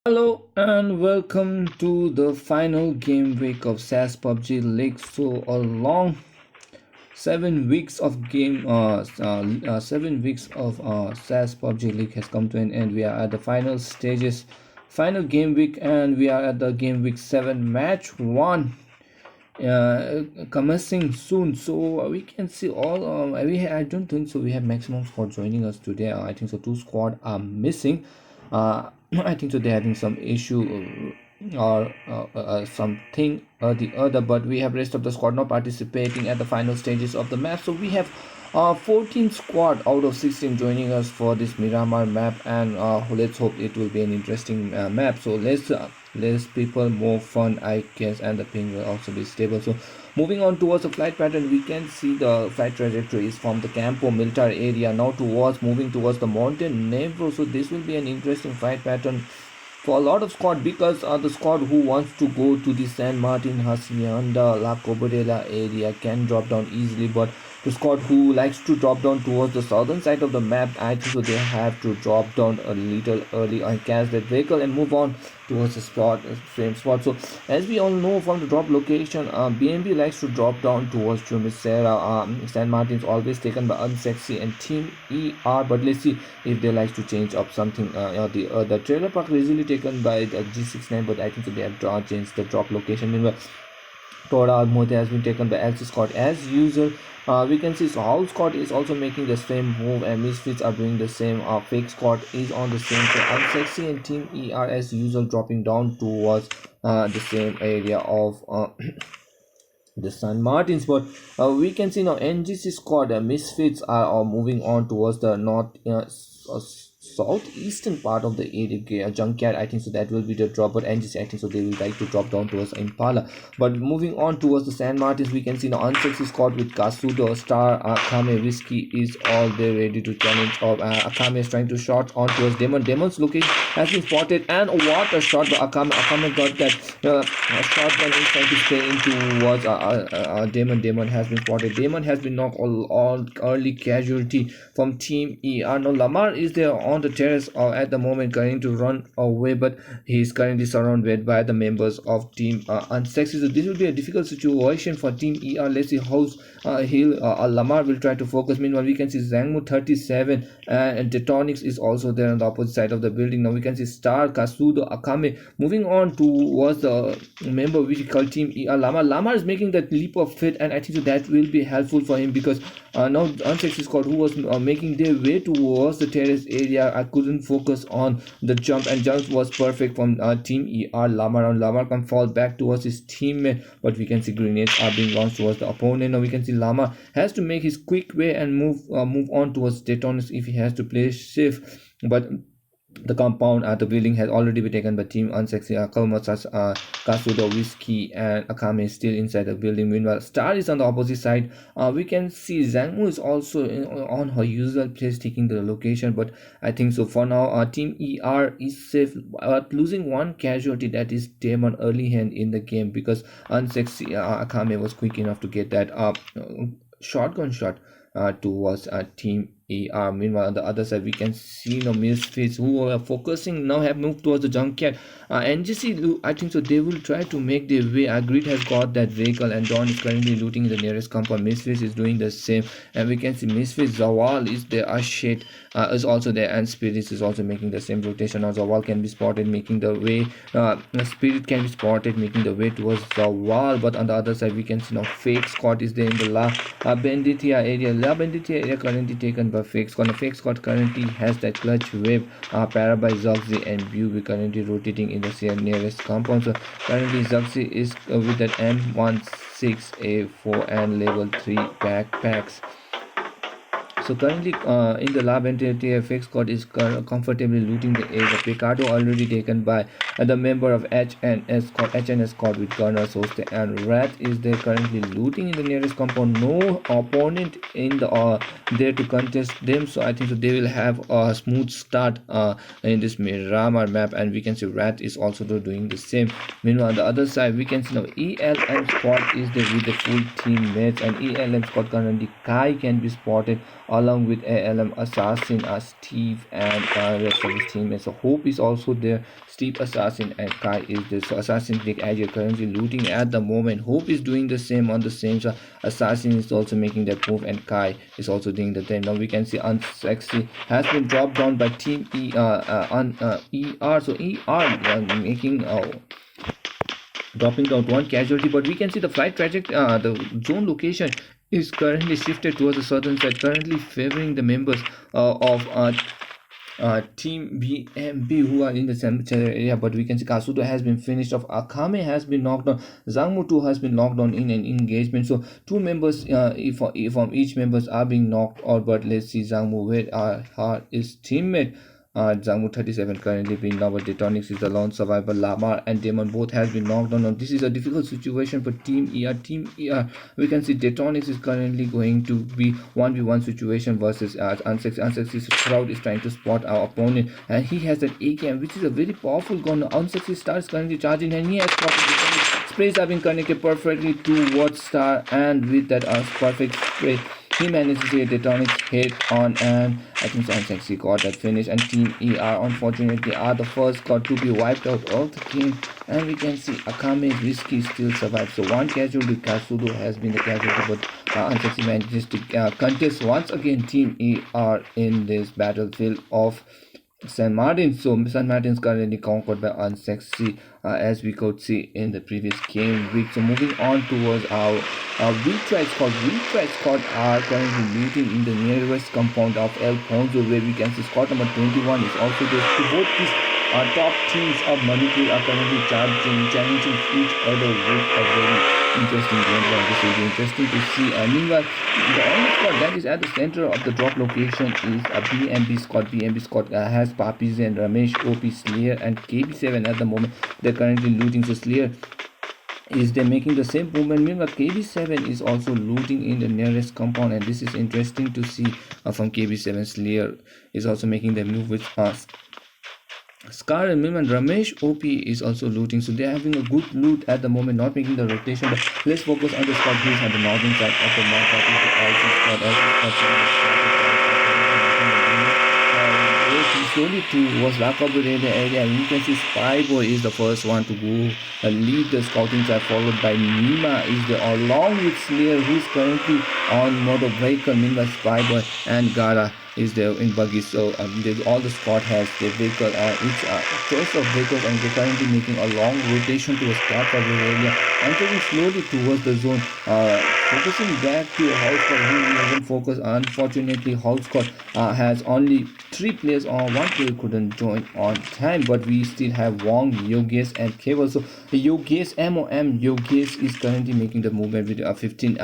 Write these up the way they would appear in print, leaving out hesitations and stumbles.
Hello and welcome to the final game week of SAS PUBG League. So a long 7 weeks of 7 weeks of SAS PUBG League has come to an end. We are at the final stages, final game week, and we are at the game week 7 match 1 commencing soon. So we can see all. I don't think so. We have maximum squad joining us today. I think so. Two squad are missing. I think so. They're having some issue or something or the other. But we have rest of the squad now participating at the final stages of the match. So we have 14 squad out of 16 joining us for this Miramar map, and let's hope it will be an interesting map. So let's less people, more fun, I guess, and the ping will also be stable. So moving on towards the flight pattern, we can see the flight trajectory is from the Campo Militar area now towards moving towards the Mountain Nebro. So this will be an interesting flight pattern for a lot of squad, because the squad who wants to go to the San Martin, Hacienda, La Cobodela area can drop down easily, but the squad who likes to drop down towards the southern side of the map, I think so they have to drop down a little early and catch that vehicle and move on towards the same spot. So as we all know from the drop location, BNB likes to drop down towards Chumisera. San Martin's always taken by Unsexy and Team ER, but let's see if they like to change up something or the other. Trailer Park is easily taken by the G69, but I think so they have changed the drop location. Meanwhile, Tora Mote has been taken by Elsie Scott as usual. We can see so Howl Scott is also making the same move, and Misfits are doing the same. Fake Scott is on the same. So Unsexy and Team ER as usual dropping down towards the same area of the San Martins. But we can see now NGC squad Misfits are moving on towards the north southeastern part of the area junkyard. I think so that will be the drop, but NGC I think so they will like to drop down towards Impala. But moving on towards the San Martins, we can see now Unsexy squad with Kasudo, Star, Akame, Whiskey is all there ready to challenge. Or Akame is trying to shot on towards Demon. Demon's looking has been spotted, and what a shot by Akame got that shotgun is trying to stay in towards Demon. Demon has been spotted. Demon has been knocked all early casualty from Team ER. Now Lamar is there on the terrace at the moment, trying to run away, but he is currently surrounded by the members of Team Unsexy. So this will be a difficult situation for Team ER. Let's see how Lamar will try to focus. Meanwhile, we can see Zangmu 37 and Detonics is also there on the opposite side of the building. Now we can see Star, Kasudo, Akame moving on towards the member which we call Team ER. Lamar is making that leap of faith, and I think so that will be helpful for him, because now Unsexy squad who was making their way towards the terrace area, I couldn't focus on the jump, and jump was perfect from Team ER. Lamar can fall back towards his teammate, but we can see grenades are being launched towards the opponent. Now we can see Lama has to make his quick way and move on towards Daytonus if he has to play safe, but the compound at the building has already been taken by Team Unsexy. Kalmasas, Kasudo, Whiskey, and Akame is still inside the building. Meanwhile, Star is on the opposite side. We can see Zangmu is also on her usual place, taking the location. But I think so for now, Team ER is safe, losing one casualty, that is Demon early hand in the game, because Unsexy Akame was quick enough to get that shotgun shot towards Team ER. Meanwhile, on the other side, we can see Misfits who are focusing now have moved towards the junkyard. NGC, I think so they will try to make their way. Grid has got that vehicle, and Dawn is currently looting the nearest compound. Misfits is doing the same, and we can see Misfits Zawal is there. Ashit is also there, and Spirits is also making the same rotation. Now Zawal can be spotted making the way. Spirit can be spotted making the way towards Zawal, but on the other side, we can see now Fake Scott is there in the La Benditia area. La Benditia area currently taken by Fake Scott. Fake Scott currently has that clutch wave para by Zuxi and View currently rotating in the nearest compound. So currently Zuxi is with that M16A4 and level 3 backpacks. So currently in the lab entity, Fake Squad is comfortably looting the area. Picato already taken by the member of HNS squad with Gunner, Soste, and Rat is there currently looting in the nearest compound. No opponent in the there to contest them, so I think so they will have a smooth start in this Miramar map, and we can see Rat is also doing the same. Meanwhile, on the other side, we can see now ELM squad is there with the full teammates, and ELM squad currently Kai can be spotted along with ALM Assassin, Steve, and rest of his teammates. So Hope is also there. Steve Assassin and Kai is there. So Assassin Click as you're currently looting at the moment. Hope is doing the same on the same. So Assassin is also making that move, and Kai is also doing the same. Now we can see Unsexy has been dropped down by Team on ER. So ER making dropping down one casualty, but we can see the flight trajectory, the zone location is currently shifted towards the southern side, currently favoring the members of Team BMB who are in the cemetery area. But we can see Kasuto has been finished off, Akame has been knocked down, Zangmu 2 has been knocked down in an engagement. So two members from each members are being knocked out, but let's see Zangmu where his teammate. Zangmu 37 currently being knocked, but Detonics is the lone survivor. Lamar and Demon both has been knocked down. Now this is a difficult situation for Team ER. Team ER, we can see Detonics is currently going to be 1v1 situation versus Unsexy. Unsexy's crowd is trying to spot our opponent, and he has an AKM, which is a very powerful gun. Unsexy Star is currently charging, and he has spotted Detonics. Sprays have been connected perfectly towards Star, and with that perfect spray, he managed to get Detonics hit on, and I think Unsexy got that finish. And Team ER unfortunately are the first squad to be wiped out of the game, and we can see Akame's Risky still survives. So one casualty, Kasudo has been the casualty, but Unsexy manages to contest once again Team ER in this battlefield of San Martin. So San Martin is currently conquered by Unsexy, as we could see in the previous game week. So moving on towards our retry squad. Retry squad are currently meeting in the nearest compound of El Ponzo, where we can see squad number 21 is also there. So both these top teams of Manipur are currently challenging each other with a very interesting gameplay. This will be interesting to see. Meanwhile, the only squad that is at the center of the drop location is a BMB squad. BMB squad has Papiz and Ramesh, OP, Slayer, and KB7 at the moment. They're currently looting. So Slayer is they're making the same movement. Meanwhile, KB7 is also looting in the nearest compound, and this is interesting to see from KB7. Slayer is also making the move with us. Scar and Mim and Ramesh OP is also looting, so they're having a good loot at the moment, not making the rotation. But let's focus on the squad who's on the northern side of the map. That is the LC squad. Slowly towards Lakabu area, you can see Spyboy is the first one to go lead the scouting side, followed by Nima is there along with Slayer, who's currently on motor vehicle. Meanwhile, Spyboy and Gara is there in buggy. So all the squad has their vehicle, each choice of vehicles, and they're currently making a long rotation to a start of the area, entering slowly towards the zone, focusing back to a house squad who hasn't focused. Unfortunately, house squad has only 3 players, or 1 player couldn't join on time, but we still have Wong, Yogesh, and Cable. So Yogesh, Yogesh is currently making the movement with 15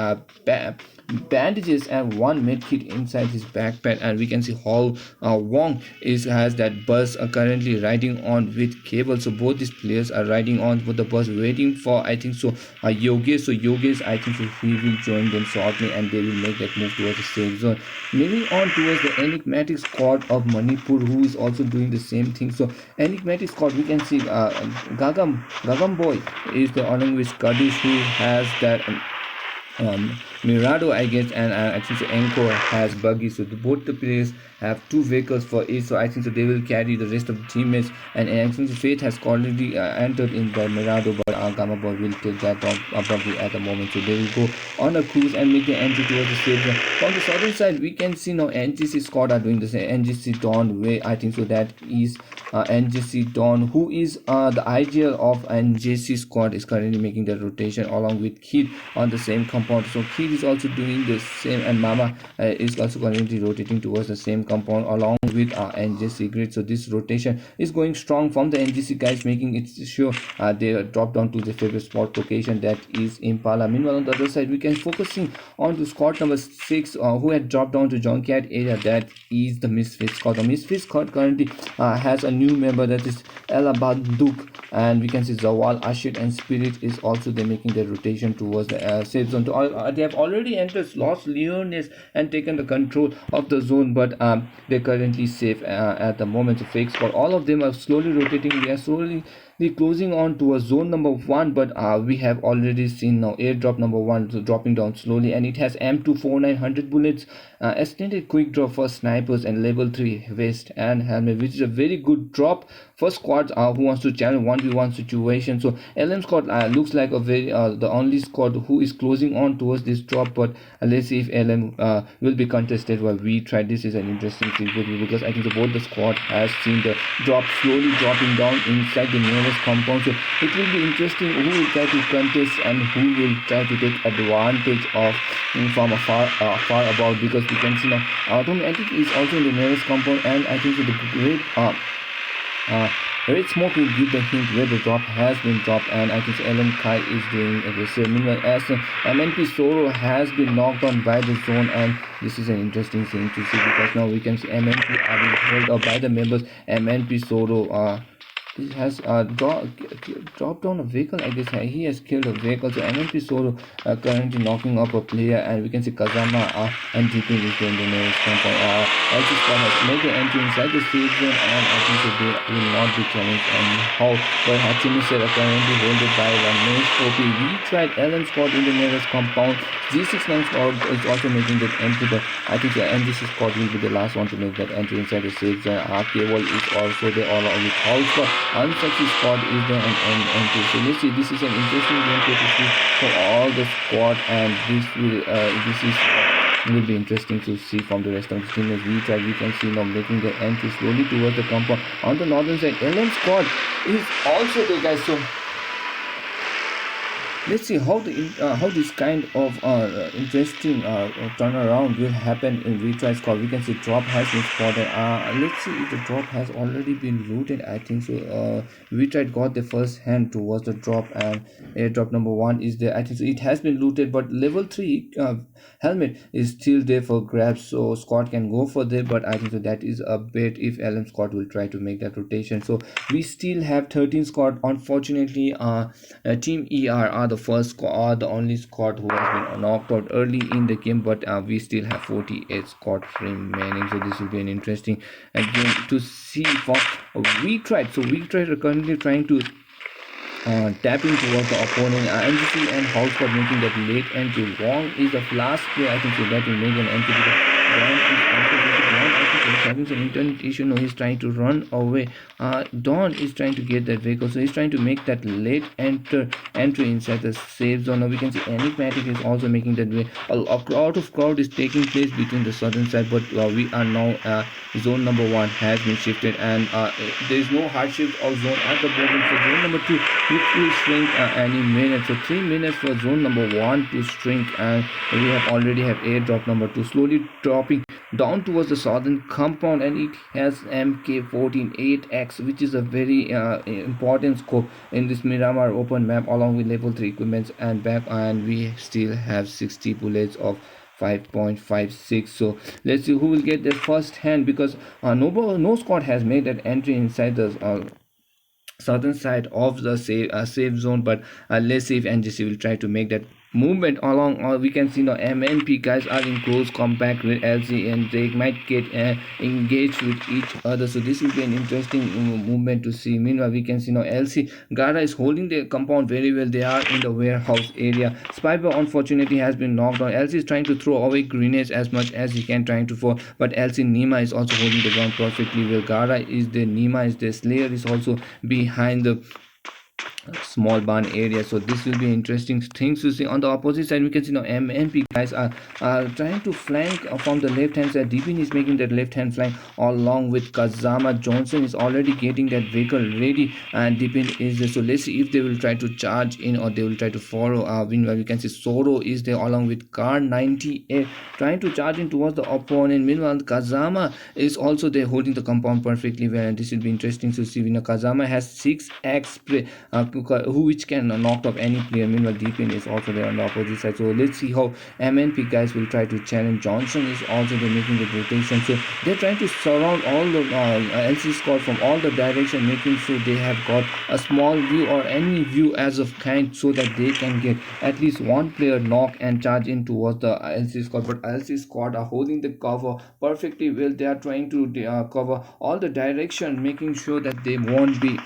bandages and 1 medkit inside his backpack, and we can see Hall Wong has that bus currently riding on with Cable. So both these players are riding on with the bus, waiting for, I think so, Yogesh. So Yogesh, I think so, he will join them shortly, and they will make that move towards the safe zone. Moving on towards the enigmatic squad of Manipur, who is also doing the same thing. So enigmatic squad, we can see Gagam Boy is the along with Kaddish, who has that Mirado, I guess, and I think so Enko has buggy. So both the players have 2 vehicles for each, so I think so they will carry the rest of the teammates. And I think Faith has already entered in the Mirado, but Gamma Boy will take that down buggy at the moment. So they will go on a cruise and make the entry towards the safe zone. From the southern side, we can see now NGC squad are doing the same. NGC Dawn, where I think so that is NGC Dawn, who is the ideal of NGC squad, is currently making the rotation along with Kid on the same compound. So Kid is also doing the same, and Mama is also currently rotating towards the same compound along with NGC Grid. So this rotation is going strong from the NGC guys, making it sure they drop down to the favorite spot location, that is Impala. Meanwhile, on the other side, we can focusing on to squad number 6, who had dropped down to Junkyard area, that is the Misfit squad. The Misfit squad currently has a new member, that is Ella Banduk, and we can see Zawal, Ashit and Spirit is also they making their rotation towards the safe zone. They have already entered Los Leones and taken the control of the zone, but they're currently safe at the moment. So fake squad, all of them are slowly rotating. They are slowly closing on to a zone number 1, but we have already seen now airdrop number 1 so dropping down slowly, and it has M24900 bullets, extended quick drop for snipers, and level 3 vest and helmet, which is a very good drop for squads who wants to challenge 1v1 situation. So LM squad looks like a very the only squad who is closing on towards this drop, but let's see if LM will be contested while we try. This is an interesting thing because I think both the squad has seen the drop slowly dropping down inside the nearest compound. So it will be interesting who will try to contest and who will try to take advantage of from a far about, because we can see now automatic is also in the nearest compound, and I think the great red smoke will give the hint where the drop has been dropped, and I think LM Kai is doing aggressive. Meanwhile, as MNP Soro has been knocked on by the zone, and this is an interesting thing to see because now we can see MNP are being held up by the members. MNP Soro he has dropped down a vehicle. I guess he has killed a vehicle. So MNP Solo currently knocking up a player, and we can see Kazama and DP is doing the nearest compound. LC squad has made the entry inside the safe zone, and I think so they will not be challenged anyhow. But Hachimi said currently holded by Ramesh OP. We tried LM squad in the nearest compound. G69 squad is also making that entry, but I think the NGC squad will be the last one to make that entry inside the safe zone. Cable is also there all on with house squad. Unsuccessful squad is there and entry. So let's see, this is an interesting gameplay to see for all the squad, and this will be interesting to see from the rest of the team. As we can see now making the entry slowly towards the compound on the northern side. LM squad is also there, guys. So let's see how this kind of interesting turnaround will happen in retry squad. We can see drop has been spotted. Let's see if the drop has already been looted. I think so. Retry got the first hand towards the drop, and airdrop number 1 is there. I think so it has been looted, but level 3 helmet is still there for grabs, so squad can go for that. But I think so that is a bit if LM squad will try to make that rotation. So we still have 13 squad. Unfortunately, team ER are the first squad, the only squad who has been knocked out early in the game, but we still have 48 squad remaining. So this will be an interesting game to see for we tried. So we tried are currently trying to tapping towards the opponent. NGC and House squad making that late entry. Wong is the last player I think so that will make an entry, because Dawn is having some internet issue. No, he's trying to run away. Dawn is trying to get that vehicle, so he's trying to make that late entry inside the safe zone. Now we can see Enigmatic is also making that way. A lot of crowd is taking place between the southern side, but we are now zone number 1 has been shifted, and there is no hard shift of zone at the bottom. So zone number 2 which will shrink any minute. So 3 minutes for zone number 1 to shrink, and we have already have airdrop number 2 slowly dropping down towards the southern compound, and it has MK148X, which is a very important scope in this Miramar open map, along with level 3 equipments and back, and we still have 60 bullets of 5.56. so let's see who will get the first hand, because no squad has made that entry inside the southern side of the safe zone. But let's see if NGC will try to make that movement along. We can see now MNP guys are in close compact with LC, and they might get engaged with each other. So this will be an interesting movement to see. Meanwhile, we can see now LC Gara is holding the compound very well. They are in the warehouse area. Spyber unfortunately has been knocked down. LC is trying to throw away grenades as much as he can, trying to fall, but LC Nima is also holding the ground perfectly well. Gara is there, Nima is there, Slayer is also behind the small barn area. So this will be interesting things to see. On the opposite side, we can see now MNP guys are trying to flank from the left hand side. Deepin is making that left hand flank along with Kazama. Johnson is already getting that vehicle ready, and Deepin is there. So let's see if they will try to charge in or they will try to follow. Meanwhile, you can see Soro is there along with Car 98 trying to charge in towards the opponent. Meanwhile, Kazama is also there holding the compound perfectly well, and this will be interesting to see. Kazama has 6x spray. which can knock off any player. Meanwhile, DPN is also there on the opposite side. So let's see how MNP guys will try to challenge. Johnson is also there making the rotation. So they're trying to surround all the LC squad from all the direction, making sure they have got a small view or any view as of kind, so that they can get at least one player knock and charge in towards the LC squad. But LC squad are holding the cover perfectly well. They are trying to cover all the direction, making sure that they won't be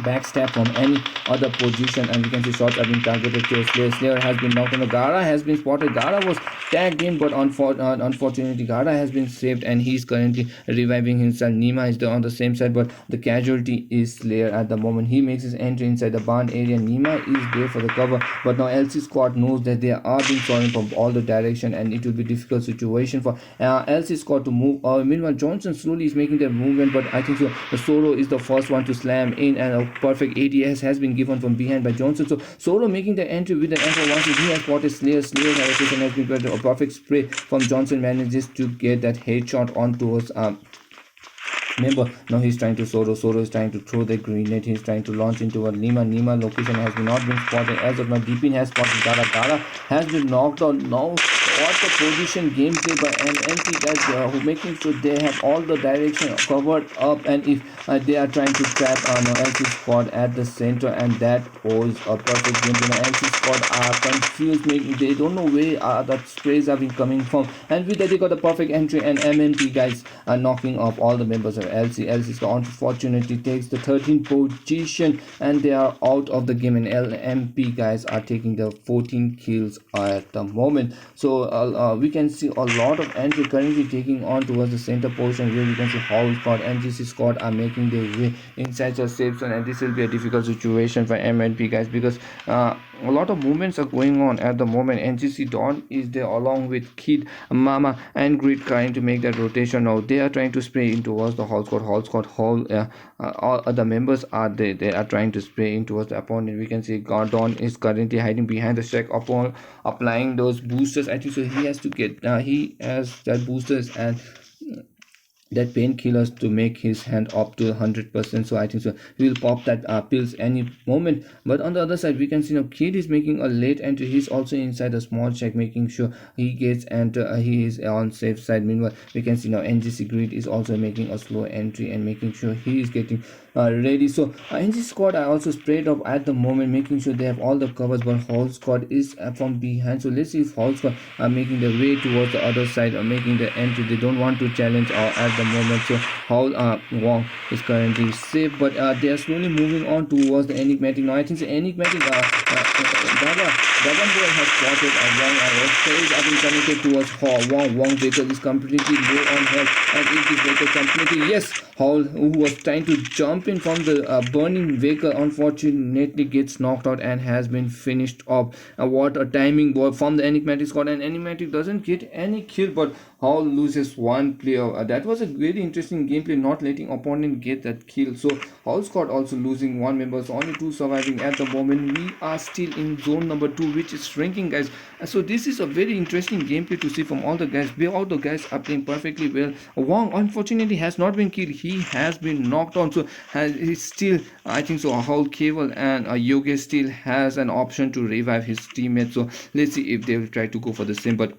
backstab from any other position. And we can see shots have been targeted to Slayer. Slayer has been knocked on. Gara has been spotted. Gara was tagged in, but unfortunately Gara has been saved, and he's currently reviving himself. Nima is there on the same side, but the casualty is Slayer at the moment. He makes his entry inside the barn area. Nima is there for the cover, but now LC squad knows that they are being surrounded from all the direction, and it will be difficult situation for LC squad to move. Meanwhile, Johnson slowly is making their movement, but I think so the Solo is the first one to slam in, and a perfect ADS has been given from behind by Johnson. So Solo making the entry with the Emperor once he has spotted Slayer. Slayer's allocation has been good. A perfect spray from Johnson manages to get that headshot onto us. Remember, now he's trying to Solo is trying to throw the grenade. He's trying to launch into a Nima location has not been spotted as of now. Deepin has spotted Gara has been knocked out. Now what the position gameplay by MNP guys who making sure they have all the direction covered up, and if they are trying to trap LC squad at the center, and that was a perfect gameplay. LC squad are confused, they don't know where the sprays have been coming from, and with that they got a perfect entry, and MNP guys are knocking off all the members of LC squad. Unfortunately takes the 13th position, and they are out of the game, and LMP guys are taking the 14 kills at the moment. So we can see a lot of entry currently taking on towards the center portion, where we can see Hall squad, MGC squad are making their way inside the safe zone, and this will be a difficult situation for MNP guys, because a lot of movements are going on at the moment. NGC Dawn is there along with Kid, Mama and Grid trying to make that rotation. Now they are trying to spray in towards the Hall squad. All other members are there. They are trying to spray in towards the opponent. We can see Dawn is currently hiding behind the shack upon applying those boosters. I think so he has to get he has that boosters and that painkillers to make his hand up to 100%. So I think so he will pop that pills any moment. But on the other side we can see now Kid is making a late entry. He's also inside a small check, making sure he gets enter. He is on safe side. Meanwhile we can see now NGC Grid is also making a slow entry and making sure he is getting ready. So NGC squad are also sprayed up at the moment, making sure they have all the covers, but Hall squad is from behind. So let's see if Hall squad are making their way towards the other side or making the entry. They don't want to challenge at the moment. So Hall Wong is currently safe, but they are slowly moving on towards the enigmatic. Now I think the enigmatic Dragon Boy has spotted a Wong arrow. Have been connected towards Wong. Wong vehicle is completely low on health, and if this vehicle completely, yes, Hall, who was trying to jump in from the burning vehicle, unfortunately gets knocked out and has been finished off. What a timing from the enigmatic squad, and enigmatic doesn't get any kill, but Hall loses one player. That was a very interesting gameplay, not letting opponent get that kill. So Hall squad also losing one member, so only two surviving at the moment. We are still in zone number 2, which is shrinking, guys. So this is a very interesting gameplay to see from all the guys. All the guys are playing perfectly well. Wong unfortunately has not been killed. He has been knocked on, so he's still, I think so, Hall Cable and Yogesh still has an option to revive his teammates. So let's see if they will try to go for the same, but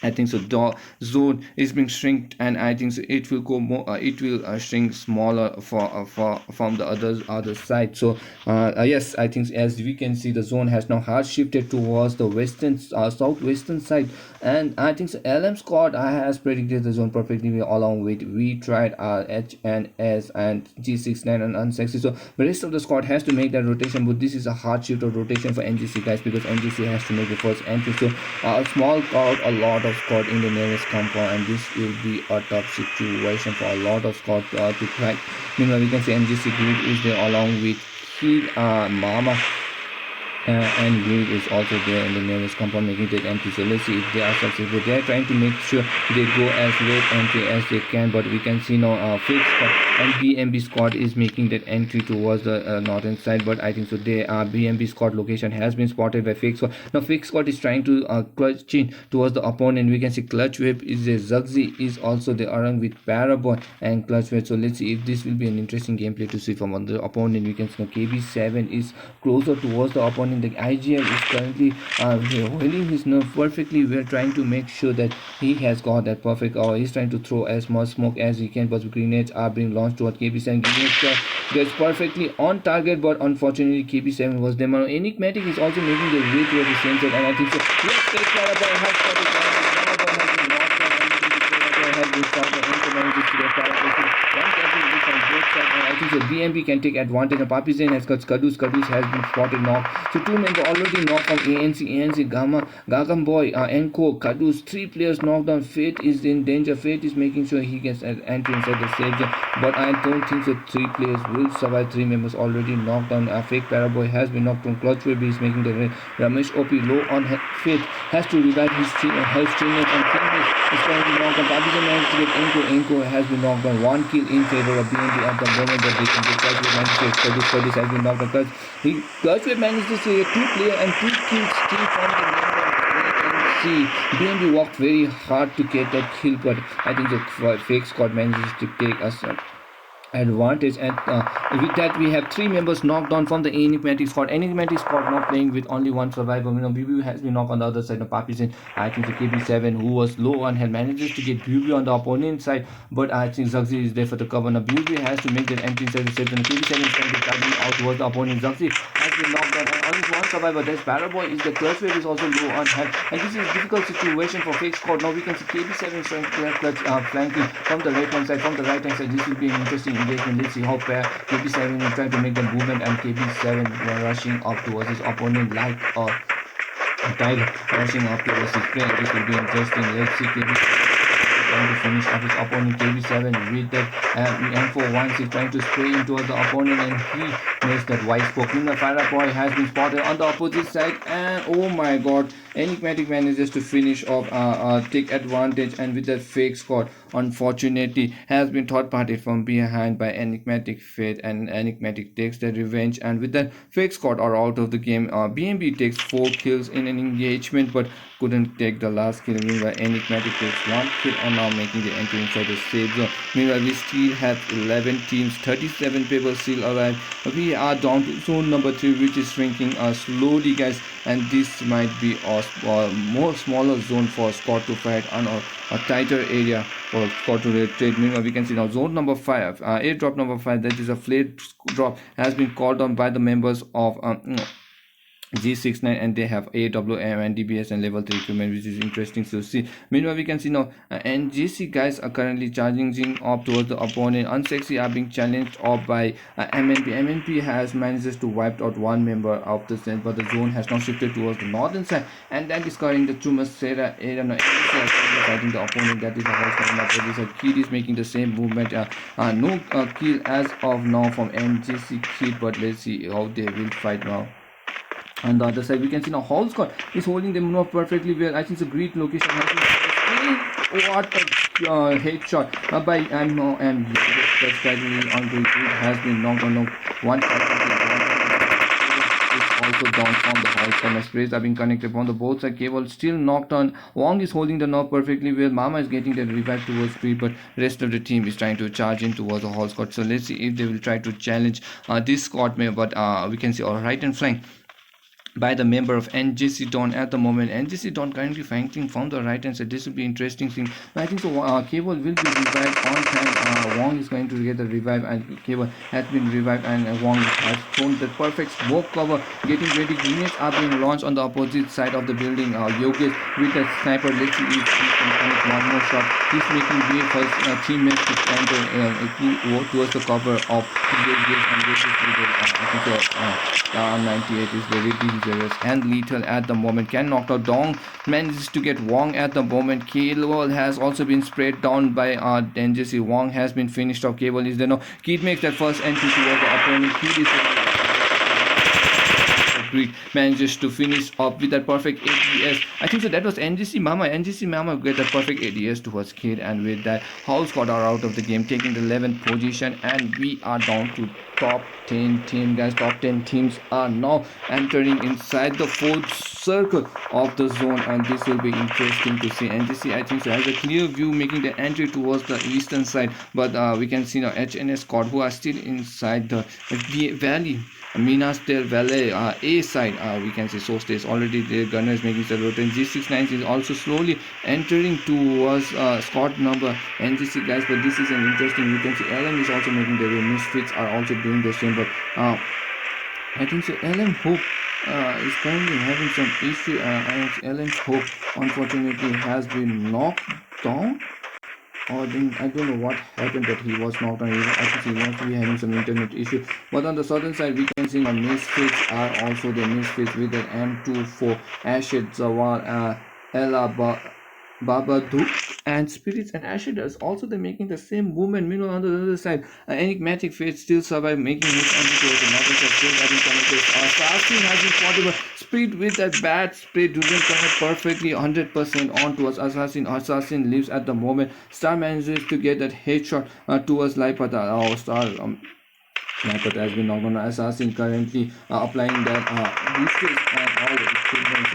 I think so the zone is being shrinked, and I think so it will go more it will shrink smaller from the other side. So yes, I think as we can see the zone has now hard shifted towards the western southwestern side, and I think so LM squad has predicted the zone perfectly along with we tried HNS and G69 and Unsexy. So the rest of the squad has to make that rotation, but this is a hard shift of rotation for NGC guys, because NGC has to make the first entry. So a small crowd, a lot of squad in the nearest compound, and this will be a tough situation for a lot of squad to crack. Meanwhile we can see NGC Grid is there along with Kid, Mama and Grid is also there in the nearest compound making that entry. So let's see if they are successful. They are trying to make sure they go as late entry as they can, but we can see now Fake squad and BMB squad is making that entry towards the northern side. But I think so they BMB squad location has been spotted by fake squad. Now fake squad is trying to clutch in towards the opponent. We can see clutch whip is a Zugzi is also the along with Paraboy and clutch whip. So let's see if this will be an interesting gameplay to see from the opponent. We can see KB7 is closer towards the opponent. The IGL is currently holding his nerve perfectly. We're trying to make sure that he has got that perfect, or he's trying to throw as much smoke as he can, but grenades are being launched toward KB7. Grenades gets perfectly on target, but unfortunately KB7 was them. Enigmatic is also making the way towards the same side, and I think so. Yes, take Paraboy has got it down. Has been found the incoming to the Paraboy. I think so BMB can take advantage. And Papizen has got Skadus. Skadus has been spotted knocked. So two men already knocked from ANC, Gamma, Gagam Boy, Enko, Kadus. Three players knocked down. Fate is in danger. Fate is making sure he gets an entry inside the safe zone. But I don't think so. Three players will survive. Three members already knocked down. Fake Paraboy has been knocked from Clutch Web. He's making the Ramesh OP low on Fate. Has to revive his health teammates, and teammates is trying to knock down. Papizen managed to get Enko. Enko has been knocked down. One kill in favor of BMB at the moment, but they can get Clutch Web managed to Curtis has been knocked down. Clutch Web managed to see a 2-player and 2 kills still from the member of ANC. BMB worked very hard to get that kill, but I think the fake squad manages to take us advantage, and with that we have three members knocked down from the Enigmatic squad. Enigmatic squad now playing with only one survivor. BB has been knocked on the other side of Papizen. I think the KB7 who was low on health manages to get BB on the opponent side, but I think Zugzi is there for the cover. Now BB has to make that entry inside the safe, and the KB7 is trying to target out towards the opponent. Zugzi has been knocked down, and only one survivor. There's Paraboy is the clutch wave is also low on health, and this is a difficult situation for fake squad. Now we can see KB7 is trying to clutch flanking from the right hand side, from the right hand side. This will be an interesting engagement. Let's see how KB7 is trying to make the movement, and KB7 rushing up towards his opponent like a tiger rushing up towards his prey. This will be interesting. Let's see KB7 trying to finish off his opponent. KB7 with that M4 once he's trying to spray in towards the opponent, and he makes that white smoke. Meanwhile, Fireboy has been spotted on the opposite side, and oh my god, Enigmatic manages to finish off, take advantage, and with that fake squad unfortunately has been third party from behind by Enigmatic Fate, and Enigmatic takes the revenge, and with that fake squad are out of the game. BMB takes 4 kills in an engagement but couldn't take the last kill. Meanwhile, Enigmatic takes 1 kill and now making the entry inside the safe zone. Meanwhile, we still have 11 teams, 37 people still alive. We are down to zone number 3, which is shrinking slowly, guys, and this might be a more smaller zone for squad to fight on, or a tighter area for squad to rotate. Meanwhile, we can see now zone number 5, airdrop number 5, that is a flare drop, has been called on by the members of G69, and they have AWM and DBS and level 3 equipment, which is interesting to see. Meanwhile, we can see now NGC guys are currently charging up towards the opponent. Unsexy are being challenged up by MNP. MNP has manages to wipe out one member of the set, but the zone has now shifted towards the northern side, and that is covering the Chumasera area. Now fighting the opponent, that is the house on the opposite side. Kid is making the same movement. No kill as of now from NGC Kid, but let's see how they will fight now. On the other side, we can see now Hall Scott is holding them up perfectly well. I think it's a great location. What a headshot by and that's gradually on the has been knocked on. One is also down from the Hall Scott. Sprays are being connected from the both side. Cable still knocked on. Wong is holding the knob perfectly well. Mama is getting the revive towards speed, but rest of the team is trying to charge in towards the Hall Scott. So let's see if they will try to challenge this squad, but we can see our right and flank by the member of NGC Dawn at the moment. NGC Dawn currently flanking from the right hand side. This will be interesting thing. I think so. Cable will be revived on time. Wong is going to get the revive, and Cable has been revived, and Wong has thrown the perfect smoke cover. Getting ready. Grenades are being launched on the opposite side of the building. Yogesh with the sniper. Let's see if he can connect one more shot. He's making way for his teammates to enter towards the cover of Yogesh, and this is I think so. 98 is very dangerous and lethal at the moment. Can knock out Dong, manages to get Wong at the moment. Cable has also been sprayed down by NGC. Wong has been finished off. Cable is there now. Kid makes that first entry towards the opponent. Kid is Greek manages to finish up with that perfect ADS. I think so that was NGC Mama get that perfect ADS towards Kid, and with that Howl Squad are out of the game, taking the 11th position, and we are down to top 10 team, guys. Top 10 teams are now entering inside the fourth circle of the zone, and this will be interesting to see. NGC, I think so, has a clear view making the entry towards the eastern side, but we can see now HNS squad who are still inside the valley. Minas Del Valle A side, we can see so stays already the gunner is making the rotation. G69 is also slowly entering towards squad number NGC, guys, but this is an interesting, you can see LM is also making the way. Misfits are also doing the same, but I think so LM Hope is currently having some issue, and LM's Hope unfortunately has been knocked down, or then I don't know what happened that he was knocked down. I think he must be having some internet issue. But on the southern side, we can see the Misfits are also the Misfits with an M24, Ashid, Zawal, Ella Babadook, and Spirits and Ashid is also they're making the same movement. Meanwhile, on the other side, Enigmatic Fate still survive, making his entry towards another side. Still having connected. Assassin has been spotted, but Spirit with that bad spray doesn't connect perfectly 100% on towards Assassin. Assassin lives at the moment. Star manages to get that headshot towards Laipata. Oh, Star. Laipata has been knocked on. Assassin currently applying that boosters and all equipment.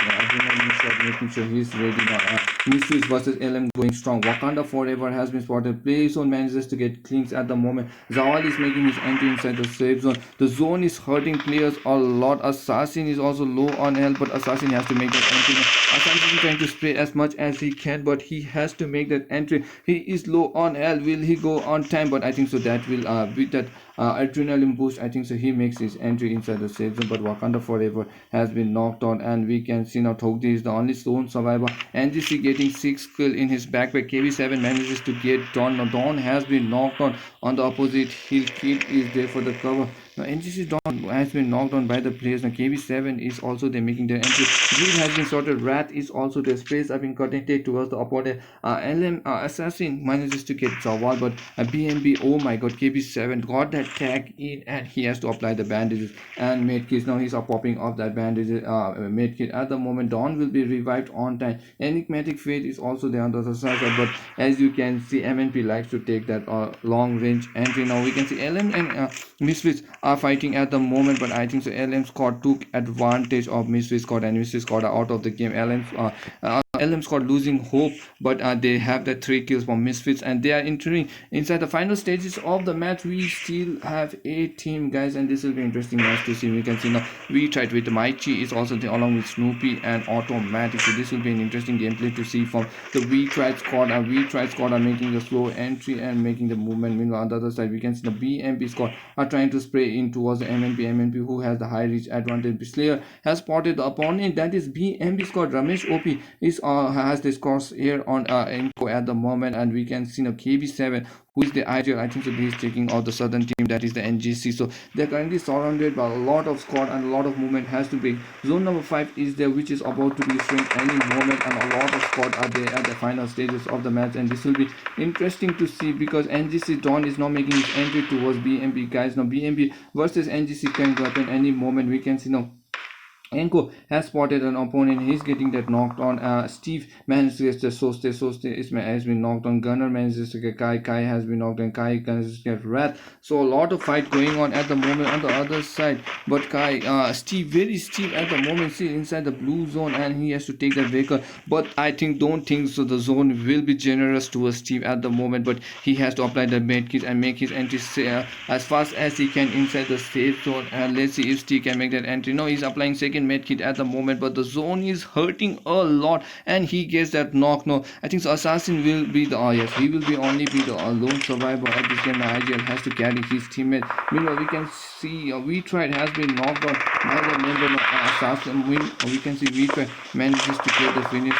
Making sure he's ready now. Misfits versus LM going strong. Wakanda Forever has been spotted. Play zone manages to get cleans at the moment. Zawal is making his entry inside the safe zone. The zone is hurting players a lot. Assassin is also low on health, but Assassin has to make that entry. Assassin is trying to spray as much as he can, but he has to make that entry. He is low on health. Will he go on time? But I think so that will with that adrenaline boost, I think so he makes his entry inside the safe zone. But Wakanda Forever has been knocked on, and we can see now Togdi is the only lone survivor. NGC getting 6 kill in his backpack. KB7 manages to get Dawn. Now Dawn has been knocked on the opposite hill. Kid is there for the cover. Now NGC Dawn has been knocked on by the players. Now KB7 is also there making their entry. Green has been sorted. Wrath is also there. Sprays have been connected towards the opponent. LM Assassin manages to get Zawal, but BMB, oh my god, KB7 got that tag in, and he has to apply the bandages and medkits. Now he's popping off that bandages medkit at the moment. Dawn will be revived on time. Enigmatic Fate is also there on the other side, but as you can see, MNP likes to take that long range entry. Now we can see LM and Misfits are fighting at the moment, but I think so LM squad took advantage of Misfits squad, and Misfits squad are out of the game. LM squad losing hope, but they have the 3 kills from Misfits, and they are entering inside the final stages of the match. We still have a team, guys, and this will be interesting match to see. We can see now we tried with Maichi is also there along with Snoopy and Automatic, so this will be an interesting gameplay to see from the We Tried squad. We Tried squad are making the slow entry and making the movement. Meanwhile, on the other side, we can see the BMP squad are trying to spray in towards the MNP who has the high reach advantage. Slayer has spotted the opponent, that is BMP squad. Ramesh OP is has this cross here on Enco at the moment, and we can see now KB7 who is the ideal. I think so he is taking out the southern team, that is the NGC. So they're currently surrounded by a lot of squad, and a lot of movement has to be. Zone number 5 is there, which is about to be swing any moment, and a lot of squad are there at the final stages of the match, and this will be interesting to see because NGC Dawn is now making his entry towards BMP, guys. Now BMP versus NGC can happen any moment. We can see now Enko has spotted an opponent. He's getting that knocked on. Steve manages to Soste has been knocked on. Gunner manages to get Kai has been knocked on. Kai manages to get Wrath. So a lot of fight going on at the moment on the other side. But Steve, very Steve at the moment, see inside the blue zone, and he has to take that vehicle. But I don't think so. The zone will be generous towards Steve at the moment, but he has to apply the medkit and make his entry as fast as he can inside the safe zone. And let's see if Steve can make that entry. No, he's applying second medkit at the moment, but the zone is hurting a lot, and he gets that knock. No, I think so Assassin will be the yes, he will be only be the lone survivor at this game. IGL has to carry his teammate. Meanwhile, we can see We Tried has been knocked out by the member of Assassin. We can see We Tried manages to get the finish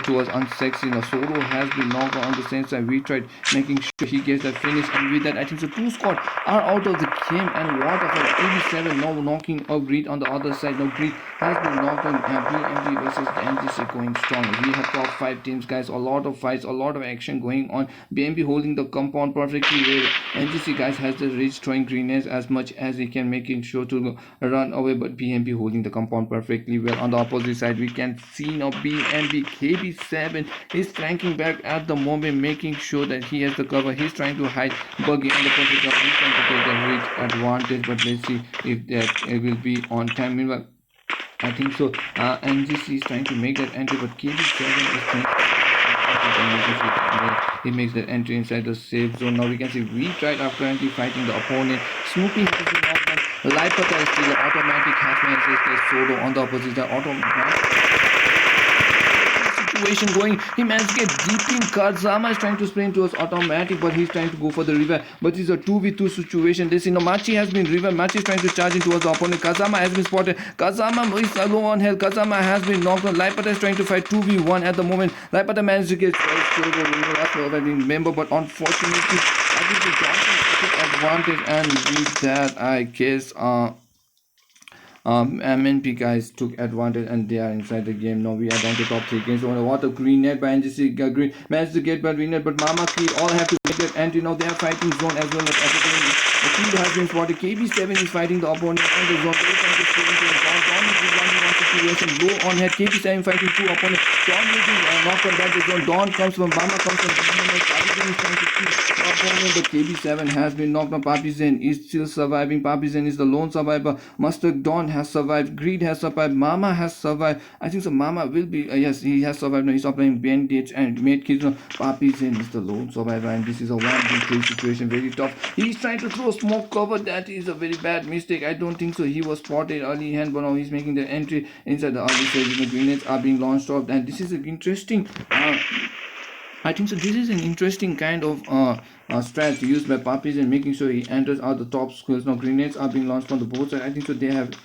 towards Unsexy. Now Solo has been knocked out on the same side. We Tried making sure he gets the finish, and with that I think so 2 squad are out of the game. And what about 87 now knocking out Greed on the other side. Now Greed has been knocked on. BMB versus the NGC going strong. We have top 5 teams, guys. A lot of fights, a lot of action going on. BMB holding the compound perfectly well. NGC, guys, has the ridge throwing grenades as much as he can, making sure to run away, but BMB holding the compound perfectly well. On the opposite side, we can see now BMB KB7 is flanking back at the moment, making sure that he has the cover. He's trying to hide Buggy on the perfect cover. He's trying to take the ridge advantage, but let's see if that it will be on time. Meanwhile, I think so. NGC is trying to make that entry, but KB7 is trying he makes the entry inside the safe zone. Now we can see Retry are currently fighting the opponent. Snoopy has been knocked down. Lipata is still automatic has been assisted. Solo on the opposite side. Situation going. He managed to get deep in. Kazama is trying to sprint towards automatic, but he's trying to go for the revive. But it's a 2v2 situation. This Machi has been revived. Machi is trying to charge in towards the opponent. Kazama has been spotted. Kazama is low on health. Kazama has been knocked on. Lipata is trying to fight 2v1 at the moment. Lipata managed to get remember, but unfortunately, I think the Johnson took advantage, and with that, I guess MNP guys took advantage and they are inside the game. Now we are down to top 3 games. So what a green net by NGC. Green managed to get by green net, but Mama Creed all have to make that entry. Now they are fighting zone as well as everything. The field has been spotted. KB7 is fighting the opponent on the zone. Situation low on head. KB7 fighting 2 opponents. John is knocked on that zone. Dawn comes from Mama comes from opponent. The KB7 has been knocked on. Papi Zen is still surviving. Papi Zen is the lone survivor. Mustard Dawn has survived. Greed has survived. Mama has survived. I think so. Mama will be. Yes, he has survived. Now he's applying bandage and made kids. Papi Zen is the lone survivor, and this is a 1v3 situation. Very tough. He's trying to throw smoke cover. That is a very bad mistake. I don't think so. He was spotted early hand, but now he's making the entry inside the early stage. The grenades are being launched off, and this is an interesting. I think so. This is an interesting kind of strategy used by Papis and making sure he enters out the top squares. Now grenades are being launched from the both sides. I think so. They have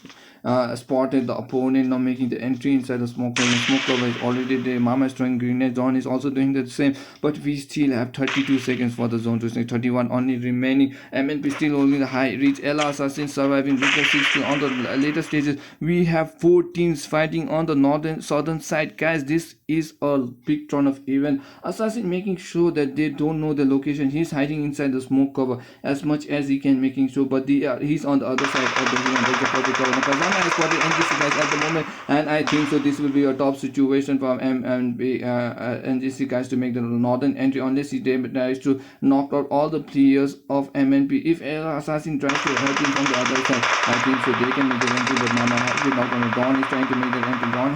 spotted the opponent, now making the entry inside the smoke cover. Smoke cover is already there. Mama is throwing grenades. John is also doing the same, but we still have 32 seconds for the zone to snake. 31 only remaining. MNP still holding the high reach. Ella Assassin surviving with the 60 on the later stages. We have 4 teams fighting on the southern side, guys. This is a big turn of event. Assassin making sure that they don't know the location. He's hiding inside the smoke cover as much as he can, making sure, but he's on the other side of the hill, and there's a perfect cover. Has spotted NGC guys at the moment, and I think so this will be a top situation for NGC guys to make the northern entry, unless he tries to knock out all the players of MNP. If Assassin tries to hurt him from the other side, I think so they can make the entry, but Mama has been knocked on. Dawn is trying to make the entry. Dawn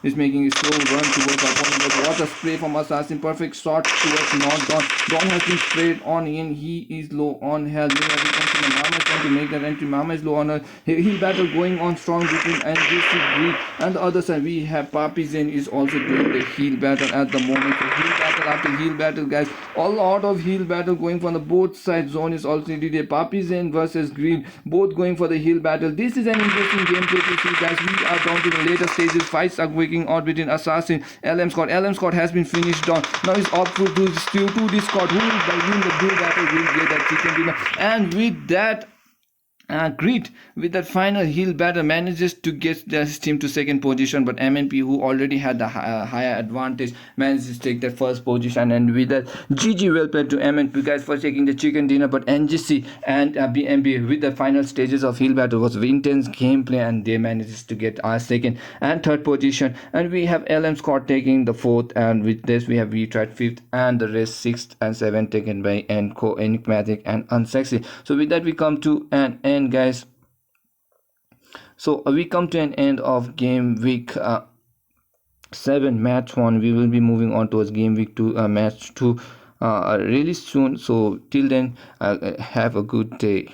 is making a slow run towards the opponent, but what a spray from Assassin. Perfect shot towards knockdown. Dawn has been sprayed on in. He is low on health. Mama is trying to make that entry. Mama is low on her. Heal battle going on strong between NGC Greed, and the other side we have Papi Zen is also doing the heal battle at the moment. So heal battle after heal battle, guys. A lot of heal battle going from the both sides. Zone is also there. Papi Zen versus Greed, both going for the heal battle. This is an interesting gameplay to see, guys. We are down to the later stages. Fights are working out between Assassin, LM Scott. LM Scott has been finished down. Now it's up to this Scott who will win the heal battle, will get that chicken dinner. And with that, Greed with that final heal battle manages to get his team to second position, but MNP, who already had the higher advantage, manages to take that first position. And with that, GG well played to MNP guys for taking the chicken dinner. But NGC and BMB with the final stages of heal battle was intense gameplay, and they manages to get our second and third position. And we have LM Scott taking the fourth, and with this we have Retried fifth, and the rest sixth and seventh taken by Enco, Enigmatic, and Unsexy. So with that we come to an end, guys. So we come to an end of game week 7 match 1. We will be moving on towards game week 2 match 2 really soon. So till then, have a good day.